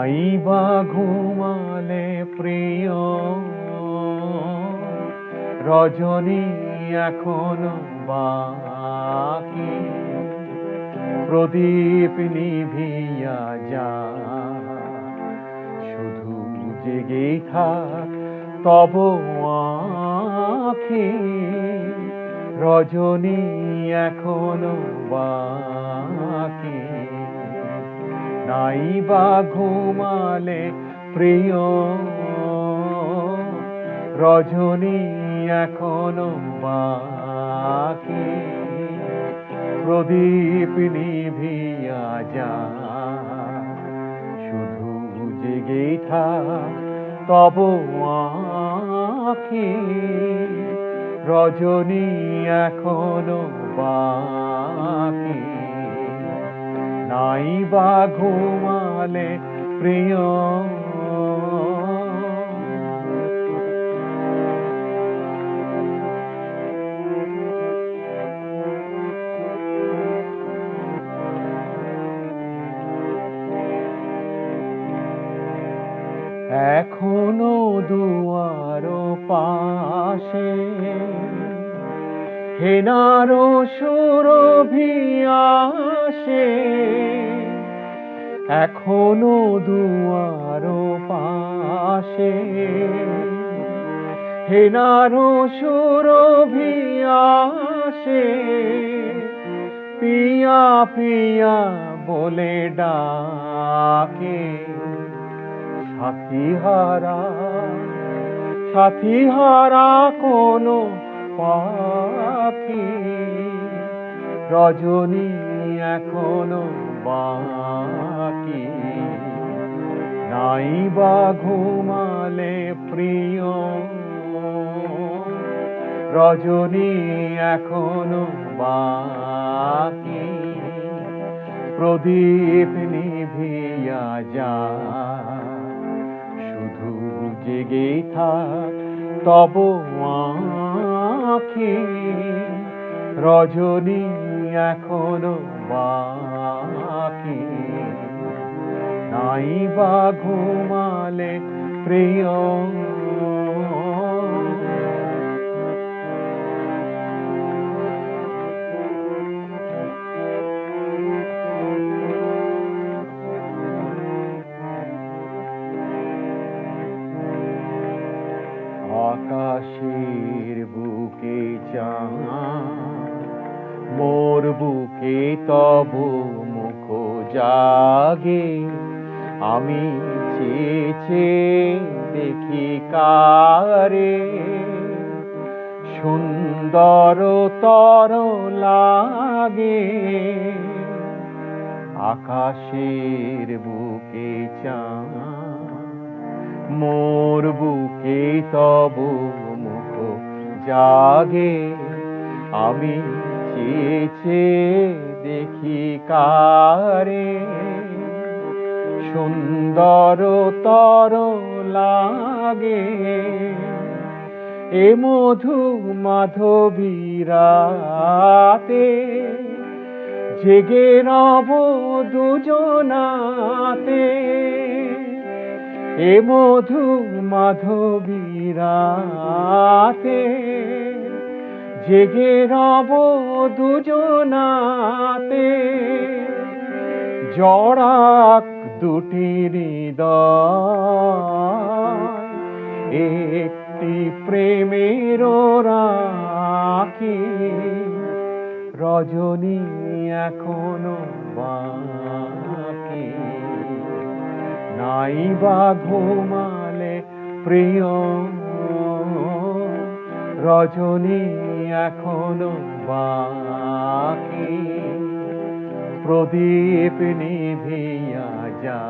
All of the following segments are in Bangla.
নাই বা ঘুমালে প্রিয় রজনী এখনো বাকি, প্রদীপ নিভিয়া যা, শুধু জেগেই থাক তব আঁখি, রজনী এখনো বাকি। নাই বা ঘুমালে প্রিয় রজনী এখনো বাকি, প্রদীপ নিভিয়া যা, শুধু জেগেই থাক তব আঁখি, রজনী এখনো বাকি। নাই বা ঘুমালে প্রিয় এখনো দুয়ার পাশে হেনার সুরভি আসে, এখনো দুয়ার পাশে হেনার সুরভি আসে, পিয়া পিয়া বলে ডাকে, সাথী হারা কোনো পাখি, রজনী এখনো বাকি। নাই বা ঘুমালে প্রিয় রজনী এখনো বাকি, প্রদীপ নিভিয়া যা, শুধু জেগেই থাক তব আঁখি, রজনী এখনো বাকি। নাই বা ঘুমালে প্রিয় আকাশের বুকে চাঁদ, মোর বুকে তব মুখ জাগে, আমি চেয়ে চেয়ে দেখি কারে, সুন্দর তর লাগে। আকাশের বুকে চাঁদ, মোর বুকে তব মুখ জাগে, আমি চেয়ে চেয়ে দেখি কারে, সুন্দর তর লাগে। এ মধু মাধবী রাতে জেগে রব দুজনাতে, এ মধু মাধবী রাতে জেগে রব দুজনাতে, জড়াক দুটি হৃদয় একটি প্রেমের রাখি, রজনী এখনো বাকি। নাই বা ঘুমালে প্রিয় রজনী এখনো বাকি, প্রদীপ নিভিয়া যা,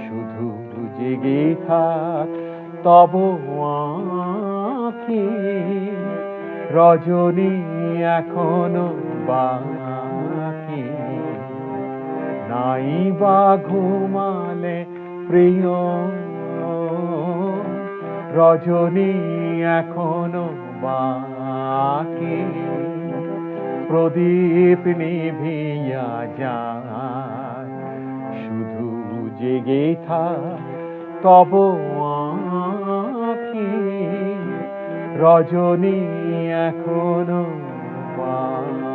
শুধু জেগে থাক তব আঁখি, রজনী এখনো বাকি। নাই বা ঘুমালে প্রিয় রজনী এখনো বাকি, প্রদীপ নিভিয়া যায়, শুধু জেগে থাক তব আঁখি, রজনী এখনো বাকি।